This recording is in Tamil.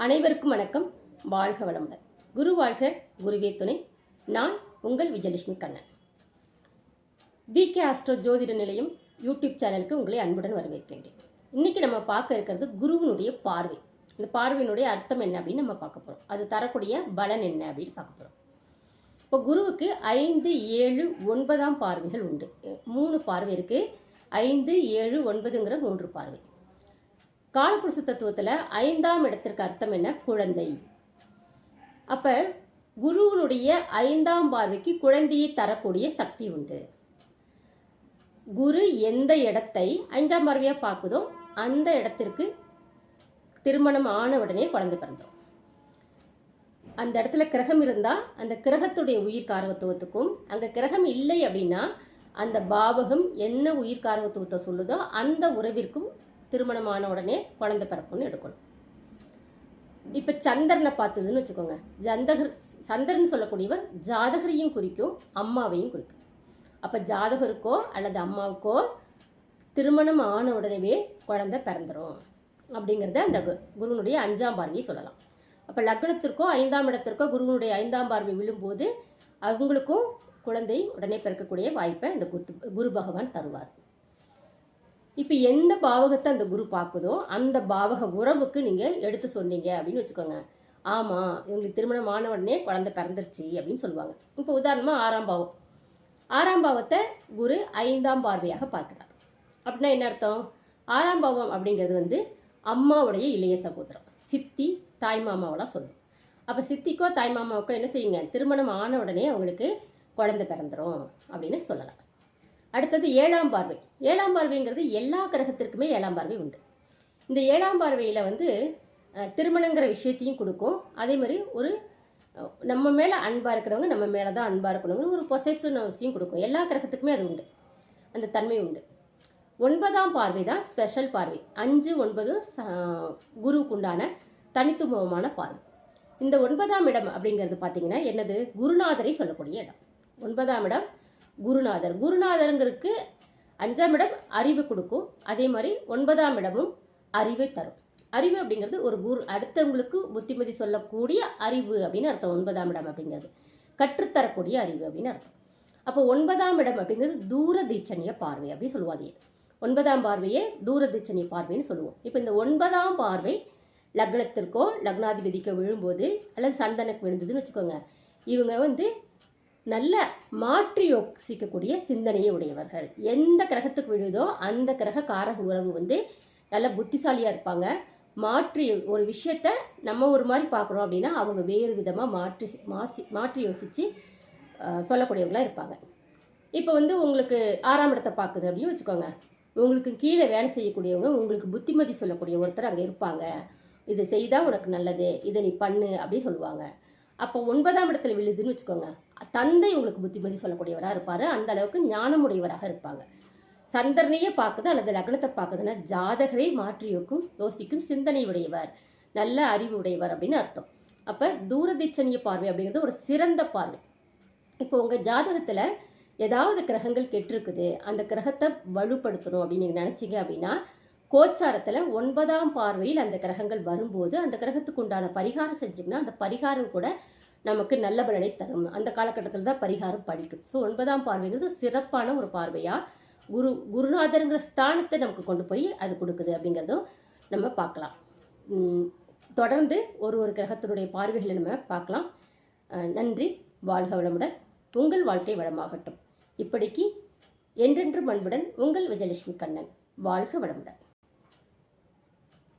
அனைவருக்கும் வணக்கம். வாழ்க வளமுடன். குரு வாழ்க, குருவே துணை. நான் உங்கள் விஜயலட்சுமி கண்ணன். பிகே ஆஸ்ட்ரோ ஜோதிட நிலையம் யூடியூப் சேனலுக்கு உங்களை அன்புடன் வரவேற்கின்றேன். இன்னைக்கு நம்ம பார்க்க இருக்கிறது குருவினுடைய பார்வை. இந்த பார்வையினுடைய அர்த்தம் என்ன அப்படின்னு நம்ம பார்க்க போறோம். அது தரக்கூடிய பலன் என்ன அப்படின்னு பார்க்க போறோம். இப்போ குருவுக்கு 5, 7, 9ஆம் பார்வைகள் உண்டு. 3 பார்வை இருக்கு. 5, 7, 9ங்கிற 3 பார்வை. காலபுருஷ தத்துவத்தில் 5ஆம் இடத்திற்கு அர்த்தம் என்ன? குழந்தை. அப்ப குருவினுடைய 5ஆம் பார்வைக்கு குழந்தையை தரக்கூடிய சக்தி உண்டு. குரு எந்த இடத்தை 5ஆம் பார்வையா பார்க்குதோ அந்த இடத்திற்கு திருமணம் ஆன உடனே குழந்தை பிறந்தோம். அந்த இடத்துல கிரகம் இருந்தா அந்த கிரகத்துடைய உயிர் காரகத்துவத்துக்கும், அங்க கிரகம் இல்லை அப்படின்னா அந்த பாவகம் என்ன உயிர் காரகத்துவத்தை சொல்லுதோ அந்த உறவிற்கும் திருமணமான உடனே குழந்தை பிறப்புன்னு எடுக்கணும். இப்ப சந்திரனை பார்த்ததுன்னு வச்சுக்கோங்க. சந்திரன் சொல்லக்கூடியவர் ஜாதகரையும் குறிக்கும், அம்மாவையும் குறிக்கும். அப்ப ஜாதகருக்கோ அல்லது அம்மாவுக்கோ திருமணம் ஆன உடனே குழந்தை பிறந்துரும் அப்படிங்கிறத அந்த குருவனுடைய 5ஆம் பார்வையை சொல்லலாம். அப்ப லக்னத்திற்கோ 5ஆம் இடத்திற்கோ குருவனுடைய 5ஆம் பார்வை விழும்போது அவங்களுக்கும் குழந்தை உடனே பிறக்கக்கூடிய வாய்ப்பை இந்த குரு பகவான் தருவார். இப்போ எந்த பாவகத்தை அந்த குரு பார்க்குதோ அந்த பாவக உறவுக்கு நீங்கள் எடுத்து சொன்னீங்க அப்படின்னு வச்சுக்கோங்க. ஆமாம், இவங்களுக்கு திருமணம் ஆன உடனே குழந்தை பிறந்துருச்சு அப்படின்னு சொல்லுவாங்க. இப்போ உதாரணமாக 6ஆம் பாவம். 6ஆம் பாவத்தை குரு 5ஆம் பார்வையாக பார்க்கிறார். அப்படின்னா என்ன அர்த்தம்? 6ஆம் பாவம் அப்படிங்கிறது அம்மாவுடைய இளைய சகோதரம், சித்தி, தாய் மாமாவெல்லாம் சொல்லும். அப்போ சித்திக்கோ தாய் மாமாவுக்கோ என்ன செய்யுங்க? திருமணம் ஆன உடனே அவங்களுக்கு குழந்தை பிறந்துரும் அப்படின்னு சொல்லலாம். அடுத்தது 7ஆம் பார்வை. 7ஆம் பார்வைங்கிறது எல்லா கிரகத்திற்குமே 7ஆம் பார்வை உண்டு. இந்த 7ஆம் பார்வையில் திருமணங்கிற விஷயத்தையும் கொடுக்கும். அதே மாதிரி ஒரு நம்ம மேலே அன்பாக இருக்கிறவங்க நம்ம மேலே தான் அன்பாக இருக்கணுங்கிற ஒரு பொசசிவ்னஸையும் கொடுக்கும். எல்லா கிரகத்துக்குமே அது உண்டு, அந்த தன்மை உண்டு. 9ஆம் பார்வை தான் ஸ்பெஷல் பார்வை. 5, 9 குருவுக்கு உண்டான தனித்துவமான பார்வை. இந்த 9ஆம் இடம் அப்படிங்கிறது பார்த்தீங்கன்னா என்னது? குருநாதரை சொல்லக்கூடிய இடம். 9ஆம் இடம் குருநாதர். குருநாதருங்கிறதுக்கு 5ஆம் இடம் அறிவு கொடுக்கும். அதே மாதிரி 9ஆம் இடமும் அறிவை தரும். அறிவு அப்படிங்கிறது ஒரு குரு அடுத்தவங்களுக்கு புத்திமதி சொல்லக்கூடிய அறிவு அப்படின்னு அர்த்தம். 9ஆம் இடம் அப்படிங்கிறது கற்றுத்தரக்கூடிய அறிவு அப்படின்னு அர்த்தம். அப்போ 9ஆம் இடம் அப்படிங்கிறது தூரதீட்சணிய பார்வை அப்படின்னு சொல்லுவாங்க. 9ஆம் பார்வையே தூரதீட்சணிய பார்வைன்னு சொல்லுவோம். இப்போ இந்த 9ஆம் பார்வை லக்னத்திற்கோ லக்னாதிபதிக்கோ விழும்போது அல்லது சந்தனுக்கு விழுந்ததுன்னு வச்சுக்கோங்க. இவங்க நல்ல மாற்றி யோசிக்கக்கூடிய சிந்தனையை உடையவர்கள். எந்த கிரகத்துக்கு விழுதோ அந்த கிரக காரக உறவு நல்ல புத்திசாலியாக இருப்பாங்க. மாற்றி ஒரு விஷயத்த நம்ம ஒரு மாதிரி பார்க்குறோம் அப்படின்னா அவங்க வேறு விதமாக மாற்றி யோசித்து சொல்லக்கூடியவங்களாக இருப்பாங்க. இப்போ உங்களுக்கு 6ஆம் இடத்தை பார்க்குது அப்படின்னு வச்சுக்கோங்க. உங்களுக்கு கீழே வேலை செய்யக்கூடியவங்க உங்களுக்கு புத்திமதி சொல்லக்கூடிய ஒருத்தர் அங்கே இருப்பாங்க. இதை செய்தால் உனக்கு நல்லது, இதை நீ பண்ணு அப்படின்னு சொல்லுவாங்க. அப்போ 9ஆம் இடத்துல விழுதுன்னு வச்சுக்கோங்க. தந்தை உங்களுக்கு புத்திமதி சொல்லக்கூடியவராக இருப்பார். அந்த அளவுக்கு ஞானமுடையவராக இருப்பாங்க. சந்திரனையே பார்க்குது அல்லது லக்னத்தை பார்க்குதுன்னா ஜாதகரை மாற்றி யோசிக்கும் சிந்தனை உடையவர், நல்ல அறிவு உடையவர் அப்படின்னு அர்த்தம். அப்போ தூரதீட்சணிய பார்வை அப்படிங்கிறது ஒரு சிறந்த பார்வை. இப்போ உங்கள் ஜாதகத்தில் ஏதாவது கிரகங்கள் கெட்டிருக்குது, அந்த கிரகத்தை வலுப்படுத்தணும் அப்படின்னு நீங்கள் நினச்சிங்க அப்படின்னா கோச்சாரத்தில் 9ஆம் பார்வையில் அந்த கிரகங்கள் வரும்போது அந்த கிரகத்துக்கு உண்டான பரிகாரம் செஞ்சிங்கன்னா அந்த பரிகாரம் கூட நமக்கு நல்ல பலனை தரும். அந்த காலகட்டத்தில் தான் பரிகாரம் படிக்கும். ஸோ 9ஆம் பார்வைங்கிறது சிறப்பான ஒரு பார்வையாக குருநாதருங்கிற ஸ்தானத்தை நமக்கு கொண்டு போய் அது கொடுக்குது அப்படிங்கிறதும் நம்ம பார்க்கலாம். தொடர்ந்து ஒரு கிரகத்தினுடைய பார்வைகளை நம்ம பார்க்கலாம். நன்றி. வாழ்க வளமுடன். உங்கள் வாழ்க்கை வளமாகட்டும். இப்படிக்கு என்றென்றும் அன்புடன் உங்கள் விஜயலட்சுமி கண்ணன். வாழ்க வளமுடன்.